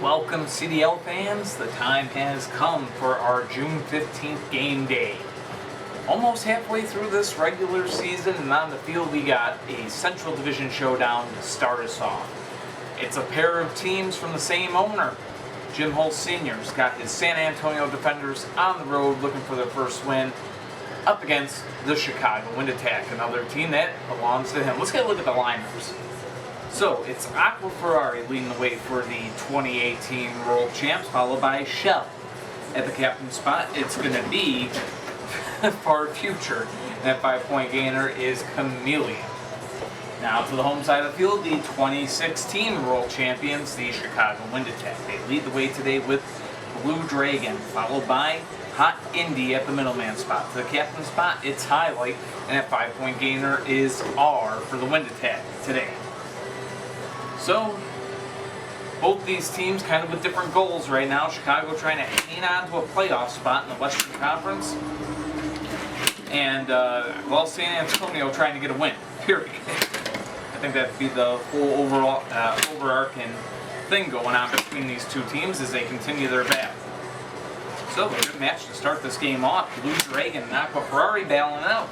Welcome CDL fans, the time has come for our June 15th game day. Almost halfway through this regular season, and on the field we got a Central Division showdown to start us off. It's a pair of teams from the same owner. Jim Holt Sr.'s got his San Antonio Defenders on the road looking for their first win up against the Chicago Wind Attack, another team that belongs to him. Let's get a look at the lineups. So, it's Aqua Ferrari leading the way for the 2018 World Champs, followed by Shell. At the captain spot, it's going to be Far Future. And that 5-point gainer is Chameleon. Now to the home side of the field, the 2016 World Champions, the Chicago Wind Attack. They lead the way today with Blue Dragon, followed by Hot Indy at the middleman spot. To the captain spot, it's Highlight, and that 5-point gainer is R for the Wind Attack today. So, both these teams kind of with different goals right now. Chicago trying to hang on to a playoff spot in the Western Conference. And, San Antonio trying to get a win, period. I think that'd be the whole overall overarching thing going on between these two teams as they continue their battle. So, a good match to start this game off. Blue Dragon and Aqua Ferrari battling out.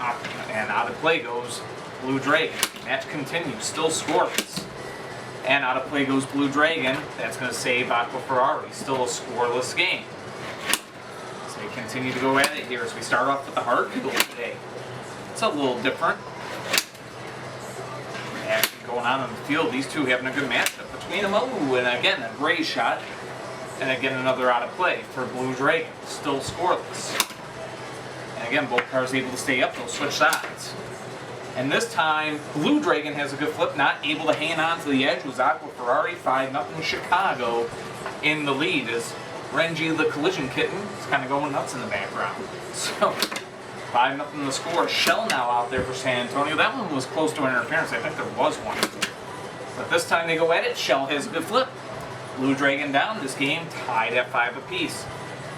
And out of play goes Blue Dragon. Match continues, still scoreless. And out of play goes Blue Dragon. That's going to save Aqua Ferrari. Still a scoreless game. So we continue to go at it here as we start off with the hard goal today. It's a little different. Action going on the field. These two having a good matchup between them. Oh, and again, a gray shot. And again, another out of play for Blue Dragon. Still scoreless. And again, both cars able to stay up. They'll switch sides. And this time, Blue Dragon has a good flip, not able to hang on to the edge. Was Aqua Ferrari 5-0 Chicago in the lead as Renji the Collision Kitten is kind of going nuts in the background. So, 5-0 the score. Shell now out there for San Antonio. That one was close to an interference. I think there was one. But this time they go at it. Shell has a good flip. Blue Dragon down. This game tied at 5 apiece.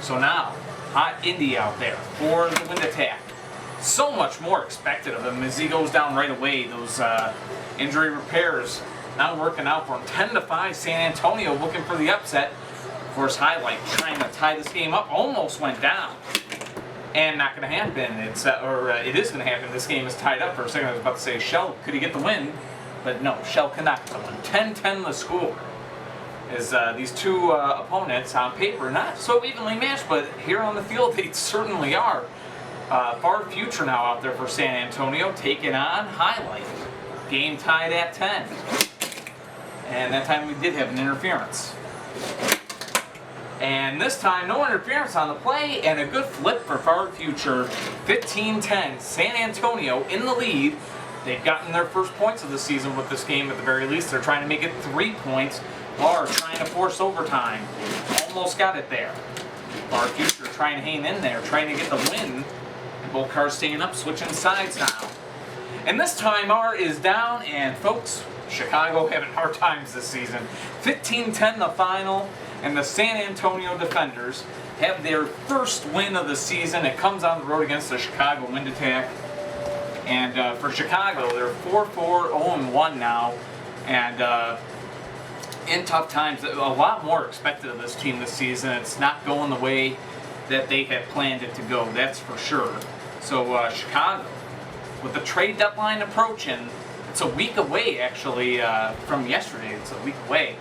So now, Hot Indy out there for the Wind Attack. So much more expected of him as he goes down right away. Those injury repairs now working out for him. 10-5, San Antonio looking for the upset. Of course, Highlight trying to tie this game up. Almost went down. And not going to happen. It is going to happen. This game is tied up. For a second I was about to say, Shell, could he get the win? But no, Shell cannot get the win. 10-10 the score. As these two opponents on paper, not so evenly matched, but here on the field they certainly are. Far Future now out there for San Antonio, taking on Highlight. Game tied at 10. And that time we did have an interference. And this time, no interference on the play, and a good flip for Far Future. 15-10, San Antonio in the lead. They've gotten their first points of the season with this game at the very least. They're trying to make it 3 points. Bar trying to force overtime. Almost got it there. Far Future trying to hang in there, trying to get the win. Both cars staying up, switching sides now. And this time R is down, and folks, Chicago having hard times this season. 15-10 the final, and the San Antonio Defenders have their first win of the season. It comes on the road against the Chicago Wind Attack. And for Chicago, they're 4-4, 0-1 now. And in tough times, a lot more expected of this team this season. It's not going the way that they had planned it to go, that's for sure. So Chicago, with the trade deadline approaching, it's a week away actually from yesterday. It's a week away.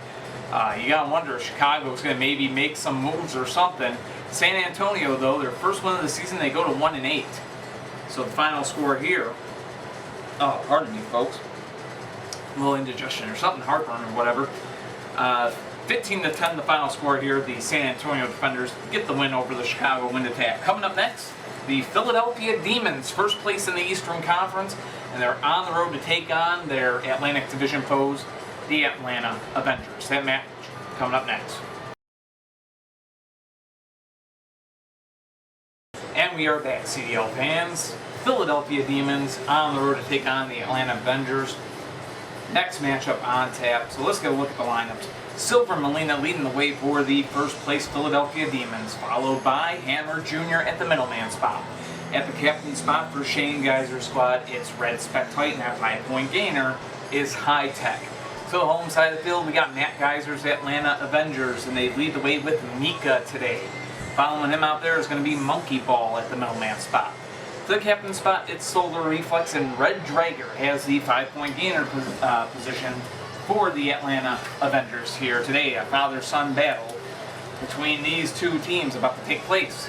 You gotta wonder if Chicago's gonna maybe make some moves or something. San Antonio, though, their first win of the season, they go to 1-8. So the final score here. Oh, pardon me, folks. A little indigestion or something, heartburn or whatever. 15-10 the final score here. The San Antonio Defenders get the win over the Chicago Wind Attack. Coming up next, the Philadelphia Demons, first place in the Eastern Conference, and they're on the road to take on their Atlantic Division foes, the Atlanta Avengers. That match coming up next. And we are back, CDL fans. Philadelphia Demons on the road to take on the Atlanta Avengers. Next matchup on tap. So let's get a look at the lineups. Silver Molina leading the way for the first place Philadelphia Demons, followed by Hammer Jr. at the middleman spot. At the captain spot for Shane Geyser's squad, it's Red Spec Titan. That 5-point gainer is High Tech. So the home side of the field, we got Matt Geiser's Atlanta Avengers, and they lead the way with Mika today. Following him out there is going to be Monkey Ball at the middleman spot. To the captain spot, it's Solar Reflex, and Red Drager has the 5-point gainer position for the Atlanta Avengers here today. A father-son battle between these two teams about to take place.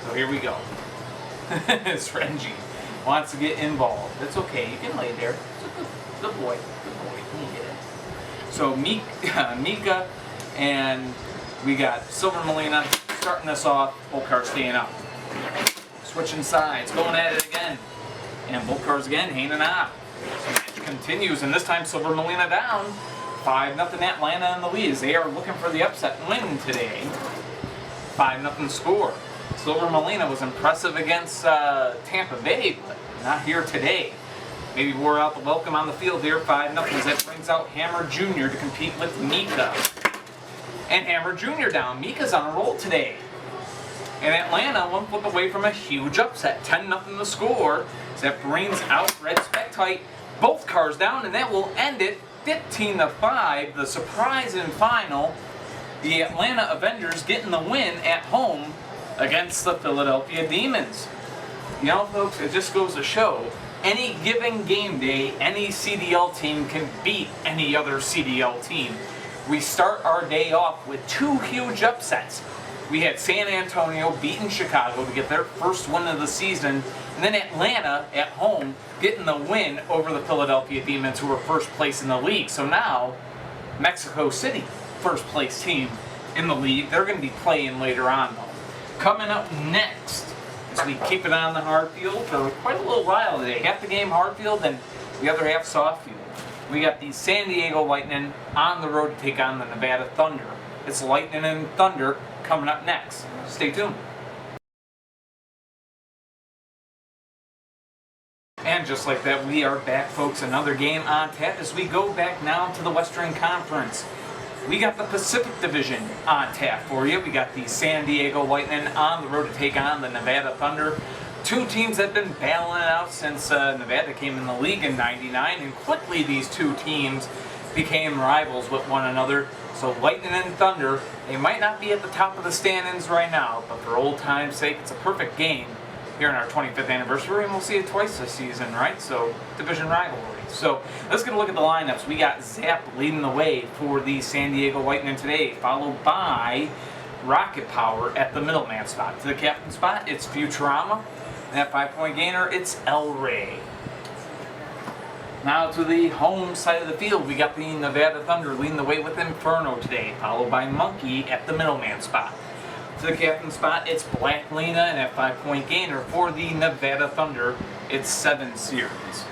So here we go. It's Renji. Wants to get involved. It's okay, you can lay there. It's a good boy. Good boy. You get it. So Mika and we got Silver Melina starting this off. Both cars staying up. Switching sides, going at it again. And both cars again hanging out. So match continues, and this time Silver Melina down. 5-0 Atlanta in the lead. They are looking for the upset win today. 5-0 score. Silver Melina was impressive against Tampa Bay, but not here today. Maybe wore out the welcome on the field here. 5-0 as that brings out Hammer Jr. to compete with Mika. And Hammer Jr. down. Mika's on a roll today. And Atlanta 1 flip away from a huge upset. 10-0 the score. So that brings out Red Spectite. Both cars down, and that will end it 15-5. The surprise and final. The Atlanta Avengers getting the win at home against the Philadelphia Demons. You know, folks, it just goes to show, any given game day, any CDL team can beat any other CDL team. We start our day off with two huge upsets. We had San Antonio beating Chicago to get their first win of the season, and then Atlanta at home getting the win over the Philadelphia Demons, who were first place in the league. So now, Mexico City, first place team in the league. They're going to be playing later on, though. Coming up next, as we keep it on the hard field for quite a little while today. Half the game hard field and the other half soft field. We got the San Diego Lightning on the road to take on the Nevada Thunder. It's Lightning and Thunder coming up next. Stay tuned. And just like that, we are back, folks. Another game on tap as we go back now to the Western Conference. We got the Pacific Division on tap for you. We got the San Diego Lightning on the road to take on the Nevada Thunder. Two teams that have been battling it out since Nevada came in the league in '99, and quickly these two teams became rivals with one another. So Lightning and Thunder, they might not be at the top of the standings right now, but for old time's sake, it's a perfect game here in our 25th anniversary, and we'll see it twice this season, right? So, division rivalry. So, let's get a look at the lineups. We got Zap leading the way for the San Diego Lightning today, followed by Rocket Power at the middleman spot. To the captain spot, it's Futurama. And that 5-point gainer, it's El Rey. Now to the home side of the field, we got the Nevada Thunder leading the way with Inferno today, followed by Monkey at the middleman spot. To the captain spot, it's Black Lena, and that 5-point gainer for the Nevada Thunder, it's 7 series.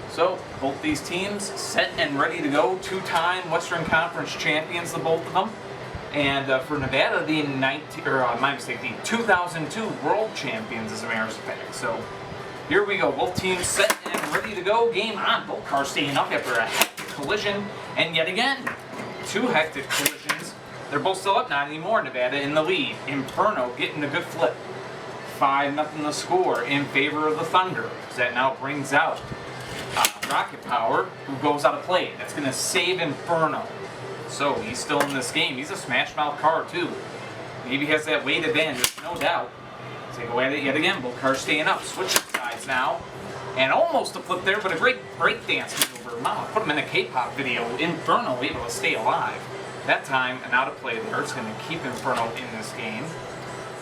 So, both these teams set and ready to go. Two-time Western Conference champions, the both of them. And for Nevada, the 2002 World Champions, as a matter of fact. So, here we go. Both teams set and ready to go. Game on. Both cars staying up after a hectic collision. And yet again, two hectic collisions. They're both still up, not anymore. Nevada in the lead. Inferno getting a good flip. 5-0 the score in favor of the Thunder. So that now brings out Rocket Power, who goes out of play. That's going to save Inferno. So he's still in this game. He's a smash mouth car too. Maybe he has that weight advantage, no doubt. So they go at it yet again. Both cars staying up. Switching sides now. And almost a flip there, but a great breakdance maneuver. Wow, put him in a K-pop video. Inferno able to stay alive. That time, an out of play there. It's going to keep Inferno in this game.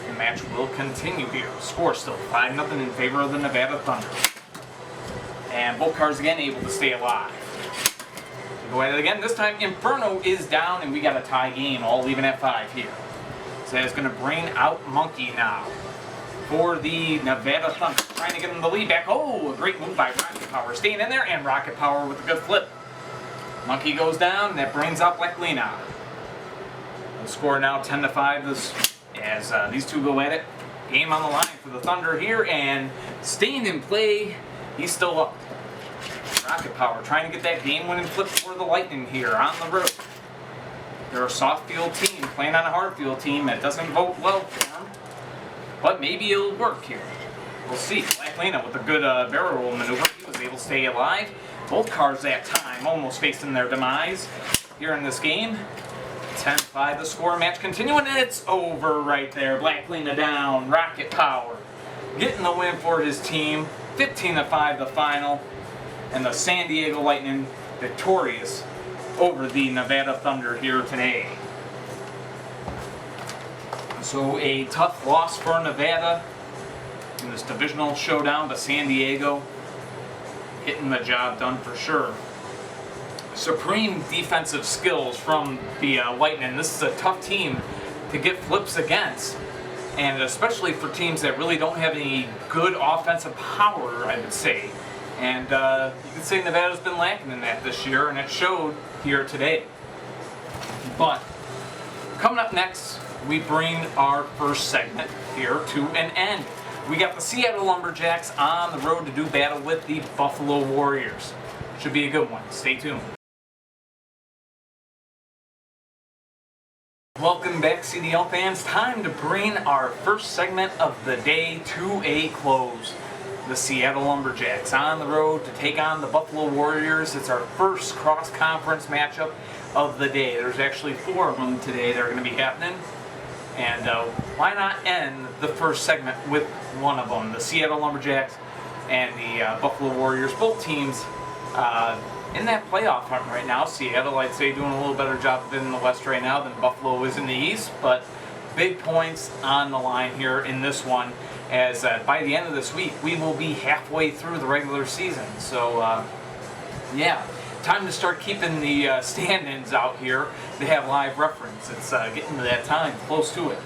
The match will continue here. Score still 5-0 in favor of the Nevada Thunder. And both cars again able to stay alive. Go at it again. This time Inferno is down and we got a tie game, all leaving at 5 here. So that's going to bring out Monkey now for the Nevada Thunder. Trying to get him the lead back. Oh, a great move by Rocket Power. Staying in there, and Rocket Power with a good flip. Monkey goes down, and that brings out Black Lena. The score now 10-5 as these two go at it. Game on the line for the Thunder here, and staying in play, he's still up. Rocket Power trying to get that game-winning flip for the Lightning here on the road. They're a soft field team playing on a hard field team that doesn't vote well for them, but maybe it'll work here. We'll see. Black Lena with a good barrel roll maneuver. He was able to stay alive. Both cars that time almost facing their demise here in this game. 10-5 the score, match continuing, and it's over right there. Black laying it down, Rocket Power getting the win for his team. 15-5 the final, and the San Diego Lightning victorious over the Nevada Thunder here today. So a tough loss for Nevada in this divisional showdown, but San Diego getting the job done for sure. Supreme defensive skills from the Lightning. This is a tough team to get flips against, and especially for teams that really don't have any good offensive power, I would say. And you could say Nevada's been lacking in that this year, and it showed here today. But coming up next, we bring our first segment here to an end. We got the Seattle Lumberjacks on the road to do battle with the Buffalo Warriors. Should be a good one. Stay tuned. Welcome back, CDL fans. Time to bring our first segment of the day to a close. The Seattle Lumberjacks on the road to take on the Buffalo Warriors. It's our first cross-conference matchup of the day. There's actually 4 of them today that are going to be happening. And why not end the first segment with one of them? The Seattle Lumberjacks and the Buffalo Warriors. Both teams in that playoff hunt right now. Seattle, I'd say, doing a little better job of it in the West right now than Buffalo is in the East. But big points on the line here in this one, as by the end of this week, we will be halfway through the regular season. So, yeah. Time to start keeping the stand-ins out here to have live reference. It's getting to that time, close to it.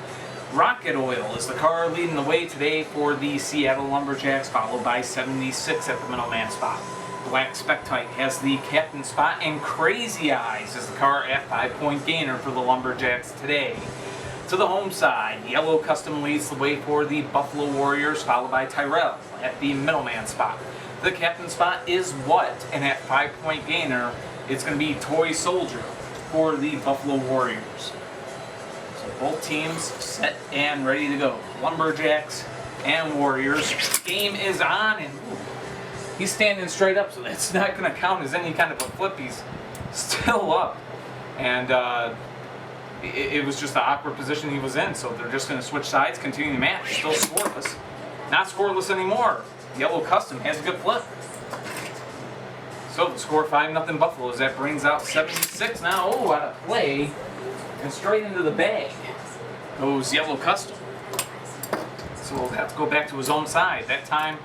Rocket Oil is the car leading the way today for the Seattle Lumberjacks, followed by 76 at the middleman spot. Black Spectite has the captain spot, and Crazy Eyes is the car at 5-point gainer for the Lumberjacks today. To the home side, Yellow Custom leads the way for the Buffalo Warriors, followed by Tyrell at the middleman spot. The captain spot is What, and at 5-point gainer, it's going to be Toy Soldier for the Buffalo Warriors. So both teams set and ready to go. Lumberjacks and Warriors. Game is on, and he's standing straight up, so that's not going to count as any kind of a flip. He's still up, and it was just the awkward position he was in, so they're just going to switch sides, continue the match. Still scoreless. Not scoreless anymore. Yellow Custom has a good flip. So the score 5-0 Buffalo as that brings out 76 now. Oh, out of play. And straight into the bag goes Yellow Custom. So we'll have to go back to his own side. That time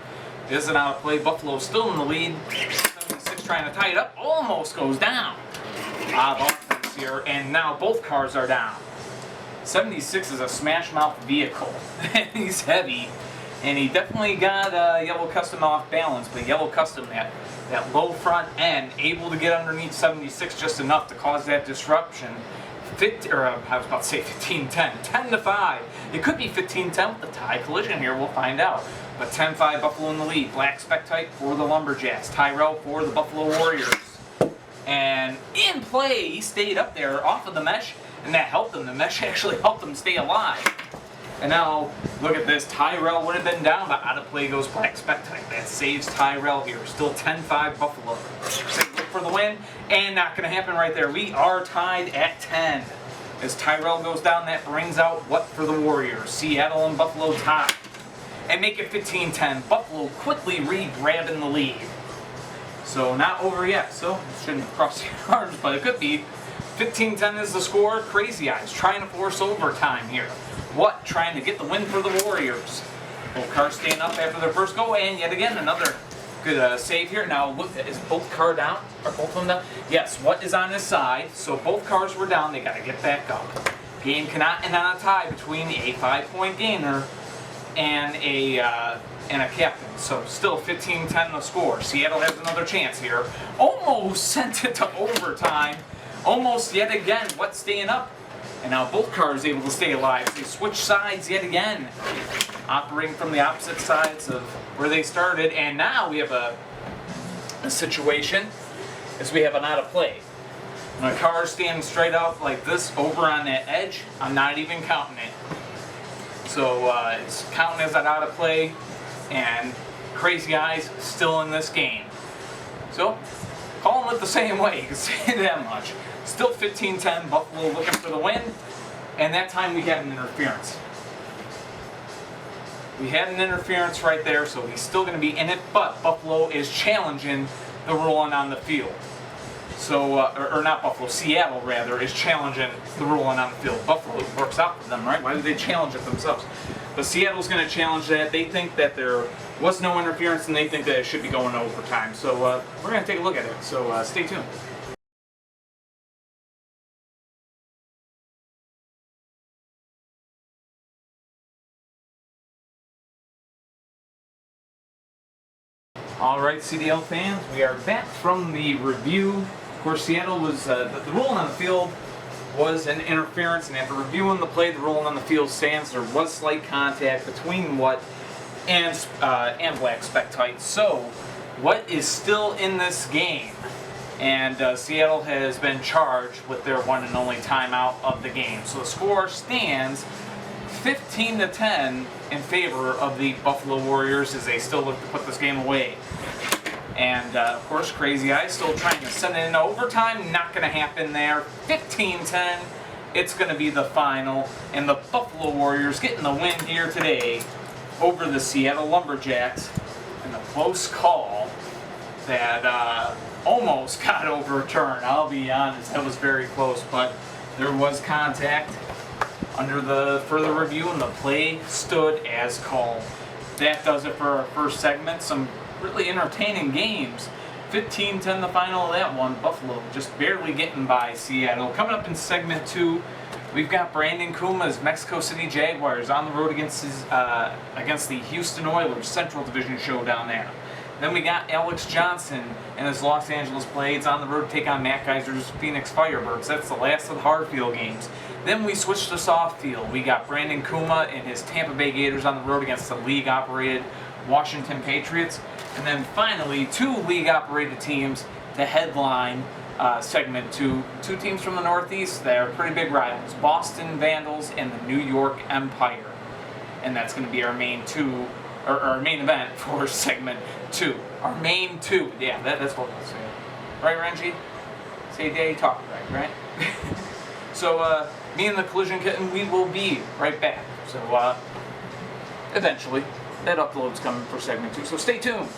isn't out of play. Buffalo still in the lead. 76 trying to tie it up. Almost goes down. Offense here. And now both cars are down. 76 is a smash mouth vehicle. And he's heavy. And he definitely got Yellow Custom off balance, but Yellow Custom, that low front end, able to get underneath 76 just enough to cause that disruption. I was about to say 15-10, 10-5. It could be 15-10 with the tie collision here, we'll find out. But 10-5 Buffalo in the lead. Black Spectite for the Lumberjacks. Tyrell for the Buffalo Warriors. And in play, he stayed up there off of the mesh, and that helped him. The mesh actually helped him stay alive. And now, look at this. Tyrell would have been down, but out of play goes Black Spectite. That saves Tyrell here. Still 10-5 Buffalo. Look for the win, and not going to happen right there. We are tied at 10. As Tyrell goes down, that brings out What for the Warriors. Seattle and Buffalo tie. And make it 15-10. Buffalo quickly re-grabbing the lead. So not over yet. So shouldn't cross your arms, but it could be. 15-10 is the score. Crazy Eyes trying to force overtime here. What trying to get the win for the Warriors. Both cars staying up after their first go, and yet again another good save here. Now look, is both car down? Are both of them down? Yes, What is on his side, so both cars were down. They got to get back up. Game cannot end on a tie between a 5-point gainer and a captain. So still 15-10 the score. Seattle has another chance here. Almost sent it to overtime. Almost yet again. What staying up? And now both cars able to stay alive. They switch sides yet again, operating from the opposite sides of where they started. And now we have a situation as we have an out of play. When a car is standing straight up like this over on that edge, I'm not even counting it. So it's counting as an out of play, and Crazy Eyes still in this game. So, calling it the same way, you can say that much. Still 15-10, Buffalo looking for the win, and that time we had an interference. We had an interference right there, so he's still going to be in it, but Buffalo is challenging the ruling on the field. So, or not Buffalo, Seattle rather, is challenging the ruling on the field. Buffalo works out for them, right? Why would they challenge it themselves? But Seattle's going to challenge that. They think that there was no interference, and they think that it should be going to overtime. So we're going to take a look at it. So stay tuned. Alright, CDL fans, we are back from the review. Of course, Seattle was, the ruling on the field was an interference, and after reviewing the play, the ruling on the field stands. There was slight contact between Watt and Black Spec Tight. So, Watt is still in this game, and Seattle has been charged with their one and only timeout of the game. So the score stands 15-10 in favor of the Buffalo Warriors as they still look to put this game away. And of course, Crazy Eyes still trying to send it into overtime. Not going to happen there. 15-10. It's going to be the final, and the Buffalo Warriors getting the win here today over the Seattle Lumberjacks in a close call that almost got overturned. I'll be honest, that was very close, but there was contact under the further review, and the play stood as called. That does it for our first segment. Some really entertaining games. 15-10 the final of that one. Buffalo just barely getting by Seattle. Coming up in segment 2, we've got Brandon Kuma's Mexico City Jaguars on the road against the Houston Oilers Central Division showdown there. Then we got Alex Johnson and his Los Angeles Blades on the road to take on Matt Geiser's Phoenix Firebirds. That's the last of the hard field games. Then we switched to soft field. We got Brandon Kuma and his Tampa Bay Gators on the road against the league-operated Washington Patriots. And then finally, 2 league-operated teams to headline segment 2. 2 teams from the Northeast that are pretty big rivals, Boston Vandals and the New York Empire. And that's going to be our main main event for segment 2. Our main 2. Yeah, that's what we'll say. Right, Renji? Say day, talk right? So, me and the Collision Kitten, we will be right back. So, eventually, that upload's coming for segment 2. So stay tuned.